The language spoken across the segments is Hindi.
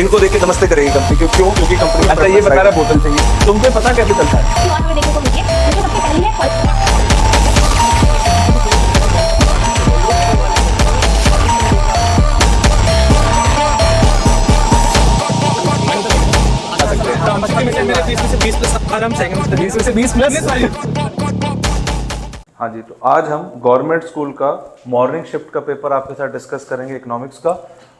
इनको देख के नमस्ते करेगी कंपनी, क्योंकि कंपनी अच्छा ये बता रहा बोतल चाहिए, तुमको पता कैसे चलता है? वहाँ पे देखने को मिली है, मुझे सबसे पहले मेरे 30 में से 20 प्लस आराम से 20 में से 20 प्लस। हाँ जी, तो आज हम गवर्नमेंट स्कूल का मॉर्निंग शिफ्ट का पेपर आपके साथ डिस्कस करेंगे इकोनॉमिक्स का,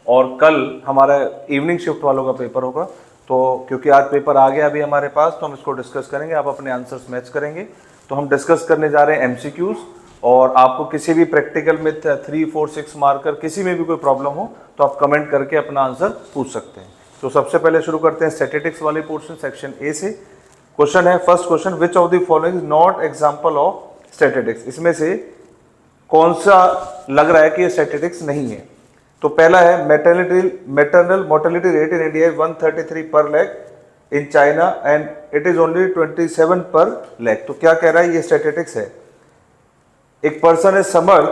और कल हमारा इवनिंग शिफ्ट वालों का पेपर होगा। तो क्योंकि आज पेपर आ गया अभी हमारे पास, तो हम इसको डिस्कस करेंगे, आप अपने आंसर्स मैच करेंगे। तो हम डिस्कस करने जा रहे हैं एमसीक्यूज, और आपको किसी भी प्रैक्टिकल में 3, 4, 6 मार्कर किसी में भी कोई प्रॉब्लम हो तो आप कमेंट करके अपना आंसर पूछ सकते हैं। तो सबसे पहले शुरू करते हैं स्टैटिस्टिक्स वाले पोर्शन, सेक्शन ए से। क्वेश्चन है, first question, which of the following is not example of statistics? इसमें से कौन सा लग रहा है कि ये स्टैटिस्टिक्स नहीं है? तो पहला है maternal mortality rate in India 133 पर lakh, in China and it is only 27 पर लैख। तो क्या कह रहा है, ये स्टैटिस्टिक्स है। एक person is summer,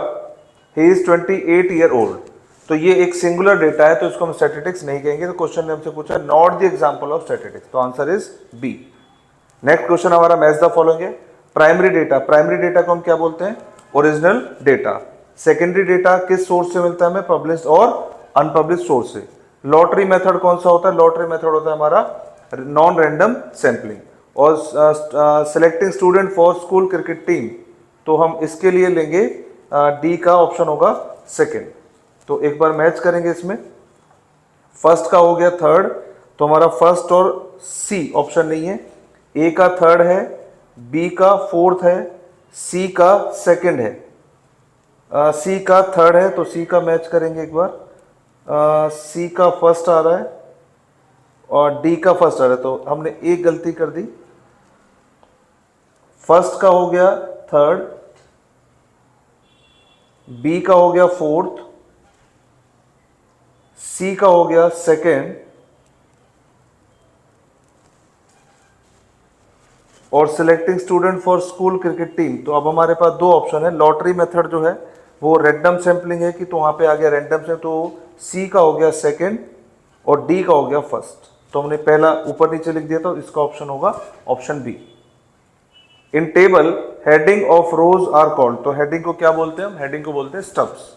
he is 28 year old, तो ये एक सिंगुलर डेटा है, तो इसको हम स्टैटिस्टिक्स नहीं कहेंगे। तो क्वेश्चन ने हमसे पूछा not the example of statistics, तो answer is B. Next question हमारा मैच द फॉलोइंग है। प्राइमरी डेटा को हम क्या बोलते हैं? Original data. सेकेंडरी डेटा किस सोर्स से मिलता है हमें? पब्लिश्ड और अनपब्लिश्ड सोर्स से। लॉटरी मेथड कौन सा होता है? लॉटरी मेथड होता है हमारा नॉन रैंडम सैंपलिंग। और selecting student for school cricket team, तो हम इसके लिए लेंगे डी का ऑप्शन होगा सेकेंड। तो एक बार मैच करेंगे इसमें। फर्स्ट का हो गया थर्ड, तो हमारा फर्स्ट और सी ऑप्शन नहीं है। ए का थर्ड है, बी का फोर्थ है, सी का सेकंड है, सी का थर्ड है, तो सी का मैच करेंगे एक बार। सी का फर्स्ट आ रहा है और डी का फर्स्ट आ रहा है, तो हमने एक गलती कर दी। फर्स्ट का हो गया थर्ड, बी का हो गया फोर्थ, सी का हो गया सेकंड, और selecting student for school cricket team. तो अब हमारे पास दो ऑप्शन है। लॉटरी मेथड जो है वो रैंडम सैंपलिंग है कि, तो वहां पे आ गया रैंडम से, तो सी का हो गया सेकंड और डी का हो गया फर्स्ट। तो हमने पहला ऊपर नीचे लिख दिया, तो इसका ऑप्शन होगा option B. In table heading of rows are called, तो हेडिंग को क्या बोलते हैं हम? हेडिंग को बोलते हैं स्टब्स।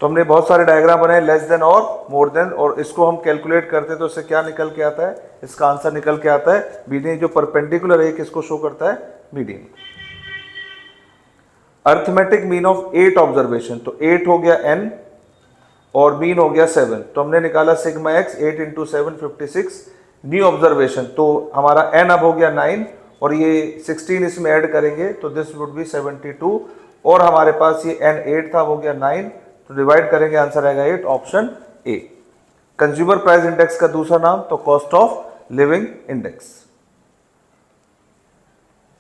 तो हमने बहुत सारे डायग्राम बनाए, लेस देन और मोर देन, और इसको हम कैलकुलेट करते हैं तो इससे क्या निकल के आता है? इसका आंसर निकल के आता है मीडियन। जो परपेंडिकुलर है किसको शो करता है? Median. Arithmetic mean of 8 observation, तो 8 हो गया n और मीन हो गया 7, तो हमने निकाला sigma x, 8 into 7 56। New observation, तो हमारा n अब हो गया 9 और ये 16 इसमें ऐड करेंगे तो दिस वुड बी 72, और हमारे पास ये n 8 था, हो गया 9, तो डिवाइड करेंगे, आंसर आएगा 8, option A. Consumer price index का दूसरा नाम तो कॉस्ट ऑफ लिविंग इंडेक्स।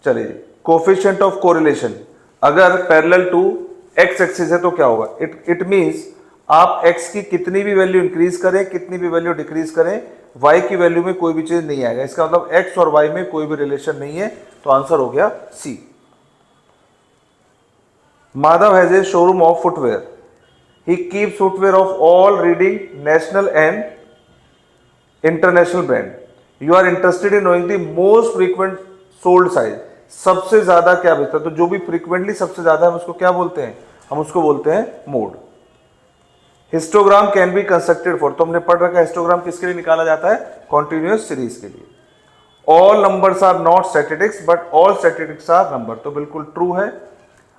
चलिए, कोफिशिएंट ऑफ कोरिलेशन, अगर पैरेलल टू एक्स एक्सिस है तो क्या होगा? इट मींस आप x की कितनी भी वैल्यू इंक्रीज करें, कितनी भी वैल्यू डिक्रीज करें, y की वैल्यू में कोई भी चीज नहीं आएगा। इसका मतलब x और y में कोई भी रिलेशन नहीं है, तो आंसर हो गया C. Madhav has a showroom of footwear, he keeps footwear of all leading national and international brand. You are interested in knowing the most frequent sold size, सबसे ज्यादा क्या बेचता है? तो जो भी फ्रीक्वेंटली सबसे ज्यादा हम उसको क्या बोलते हैं? हम उसको बोलते हैं mode. Histogram can be constructed for, तो हमने पढ़ रखा है हिस्टोग्राम किसके लिए निकाला जाता है? कॉन्टिन्यूअस सीरीज के लिए। All numbers are not statistics but all statistics are number, तो बिल्कुल ट्रू है।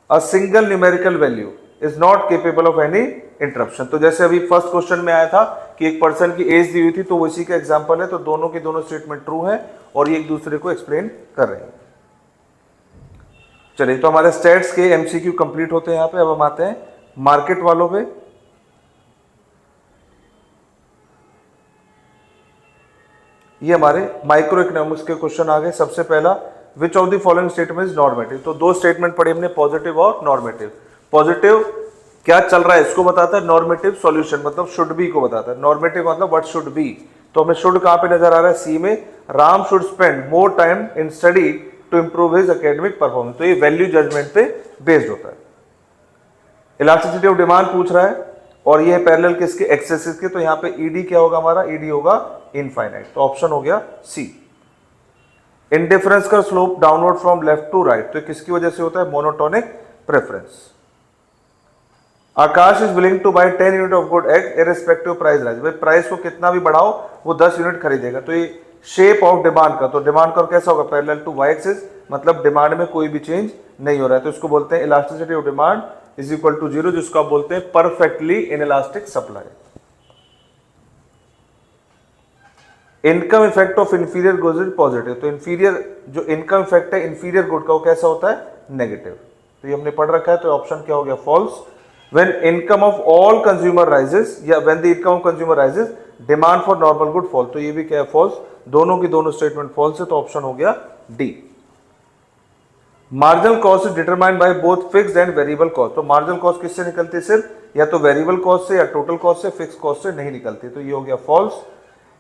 A single numerical value is not capable of any interruption, तो जैसे अभी फर्स्ट क्वेश्चन में आया था कि एक पर्सन की एज दी हुई थी, तो वो इसी का एग्जांपल है। तो दोनों की दोनों स्टेटमेंट ट्रू है और ये एक दूसरे को एक्सप्लेन कर रहे हैं। चलिए, तो हमारे स्टेट्स के एमसीक्यू कंप्लीट होते हैं यहाँ पे। अब हम आते हैं मार्केट वालों पे। ये हमारे माइक्रो इकोनॉमिक्स के क्वेश्चन आ गए। सबसे पहला, विच of the following statement is normative, तो दो स्टेटमेंट पढ़े हमने, पॉजिटिव और नॉर्मेटिव। पॉजिटिव क्या चल रहा है इसको बताता है, नॉर्मेटिव सॉल्यूशन मतलब शुड बी को बताता है। नॉर्मेटिव मतलब व्हाट शुड बी, तो हमें शुड कहां पे नजर आ रहा है? सी में। Ram should spend more time in study to improve his academic performance, तो ये वैल्यू जजमेंट पे बेस्ड होता है। इलास्टिसिटी ऑफ डिमांड पूछ रहा है, और ये पैरेलल किसके, एक्स एक्सिस के, तो यहाँ पे ईडी क्या होगा हमारा, ईडी होगा इनफाइनाइट। तो ऑप्शन हो गया सी। इंडिफरेंस का slope downward from left to right, तो किसकी वजह से होता है, monotonic preference. Akash is willing to buy 10 unit of good egg irrespective price rise, भाई प्राइस को कितना भी बढ़ाओ वो 10 यूनिट खरीदेगा। तो ये शेप ऑफ डिमांड का, तो डिमांड का कैसा होगा, पैरेलल टू वाई एक्सिस, मतलब डिमांड में कोई भी चेंज नहीं हो रहा है, तो इसको बोलते हैं elasticity of demand is equal to 0, जिसको आप बोलते हैं perfectly inelastic supply. Income effect of inferior goods is positive, तो इंफीरियर जो इनकम इफेक्ट है इंफीरियर गुड का वो कैसा होता है, नेगेटिव। तो ये हमने पढ़ रखा है, तो ऑप्शन क्या हो गया, false. When income of all consumer rises या when the income of consumer rises, demand for normal good fall, तो ये भी क्या है, फॉल्स। दोनों की दोनों स्टेटमेंट फॉल्स है, तो ऑप्शन हो गया D. Marginal cost is determined by both fixed and variable cost, तो मार्जिनल कॉस्ट किससे निकलती है, सिर्फ या तो वेरिएबल कॉस्ट से या टोटल कॉस्ट से, फिक्स कॉस्ट से नहीं निकलती, तो ये हो गया फॉल्स।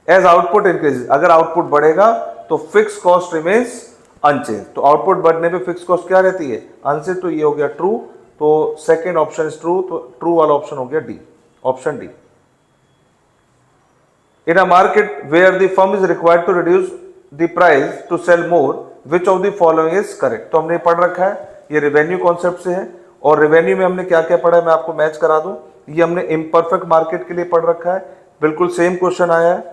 एज आउटपुट इंक्रीज, अगर आउटपुट बढ़ेगा तो फिक्स कॉस्ट रिमेन्स अनचेंज, तो आउटपुट बढ़ने पे फिक्स कॉस्ट क्या रहती है, अनचेंज, तो ये हो गया ट्रू। तो सेकेंड ऑप्शन इज ट्रू, तो ट्रू वाला ऑप्शन हो गया D, option D. In a market where the firm is required to reduce the price to sell more, which of the following is correct, तो हमने पढ़ रखा है, ये रेवेन्यू कॉन्सेप्ट से है। और रेवेन्यू में हमने क्या क्या पढ़ा है, मैं आपको मैच करा दूं, ये हमने इम्परफेक्ट मार्केट के लिए पढ़ रखा है, बिल्कुल सेम क्वेश्चन आया है,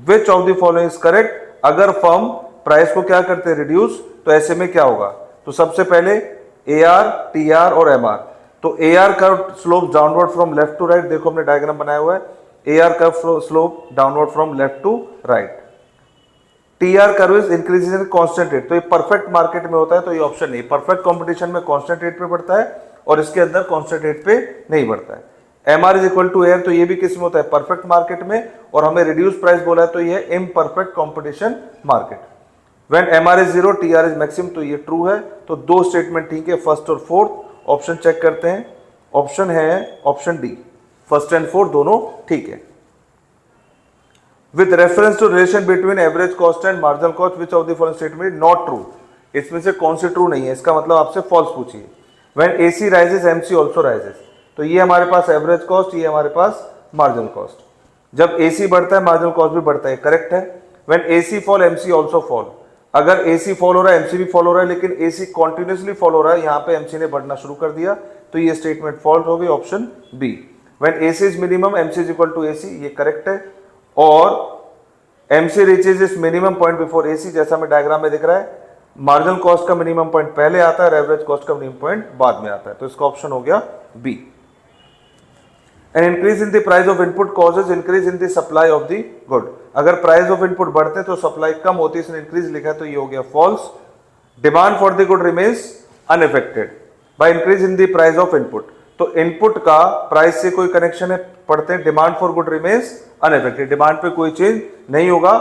विच of the following is correct. अगर फर्म प्राइस को क्या करते हैं, रिड्यूस, तो ऐसे में क्या होगा, तो सबसे पहले AR, TR और MR, तो AR curve slope downward from left to right, देखो हमने डायग्राम बनाया हुआ है, AR curve slope downward from left to right. TR curve is increasing in constant rate, तो ये परफेक्ट मार्केट में होता है, तो ये ऑप्शन नहीं, परफेक्ट कंपटीशन में कांस्टेंट रेट पे बढ़ता है और इसके अंदर कांस्टेंट रेट पे नहीं बढ़ता है। MR is equal to AR, तो ये भी किस में होता है, परफेक्ट मार्केट में, और हमें रिड्यूस प्राइस बोला है, तो ये imperfect competition market. When MR is 0, TR is maximum, तो ये ट्रू है, तो दो स्टेटमेंट ठीक है, फर्स्ट और फोर्थ। ऑप्शन चेक करते हैं, ऑप्शन है option D, first and fourth दोनों ठीक है। With reference to relation between average cost and marginal cost, which of the following statement not true, इसमें से कौन सी ट्रू नहीं है, इसका मतलब आपसे फॉल्स पूछिए। When AC rises, MC also rises, तो ये हमारे पास एवरेज कॉस्ट, ये हमारे पास मार्जिनल कॉस्ट। जब AC बढ़ता है मार्जिनल कॉस्ट भी बढ़ता है, करेक्ट है। When AC fall, MC also fall, अगर AC फॉल हो रहा है MC भी फॉल हो रहा है, लेकिन AC कॉन्टिन्यूसली फॉल हो रहा है, यहाँ पे MC ने बढ़ना शुरू कर दिया, तो ये स्टेटमेंट फॉल्स हो गई, option B. When AC is minimum, MC is equal to AC, ये करेक्ट है। और MC reaches is minimum point before AC, जैसा हमें डायग्राम में दिख रहा है, मार्जिनल कॉस्ट का मिनिमम पॉइंट पहले आता है और एवरेज कॉस्ट का मिनिमम पॉइंट बाद में आता है, तो इसका ऑप्शन हो गया B. An increase in the price of input causes increase in the supply of the good, अगर प्राइस ऑफ इनपुट बढ़ते तो सप्लाई कम होती है, इसने इंक्रीज लिखा है, तो ये हो गया false. Demand for the good remains unaffected by increase in the price of input, तो इनपुट का प्राइस से कोई कनेक्शन है, पढ़ते हैं demand for good remains unaffected, demand पे कोई चेंज नहीं होगा।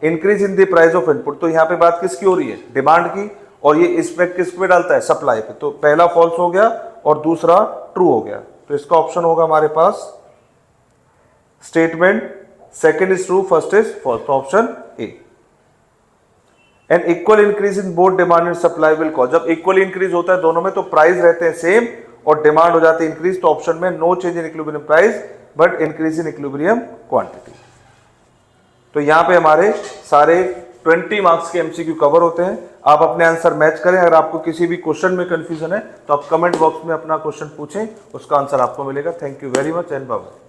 Increase in the price of input, तो यहाँ पे बात किसकी हो रही है, डिमांड की, और ये इस पे किस पे डालता है, सप्लाई पे, तो पहला फॉल्स हो गया और दूसरा ट्रू हो गया, तो इसका ऑप्शन होगा हमारे पास statement second is true, first is false, तो option A. An equal increase in both demand and supply will cause, जब इक्वल इंक्रीज होता है दोनों में तो प्राइस रहते हैं सेम और डिमांड हो जाती है इंक्रीज, तो ऑप्शन में no change in equilibrium price but increase in equilibrium quantity. तो यहां पे हमारे सारे 20 मार्क्स के एमसीक्यू कवर होते हैं। आप अपने आंसर मैच करें, अगर आपको किसी भी क्वेश्चन में कंफ्यूजन है तो आप कमेंट बॉक्स में अपना क्वेश्चन पूछें, उसका आंसर आपको मिलेगा। Thank you very much and bye bye.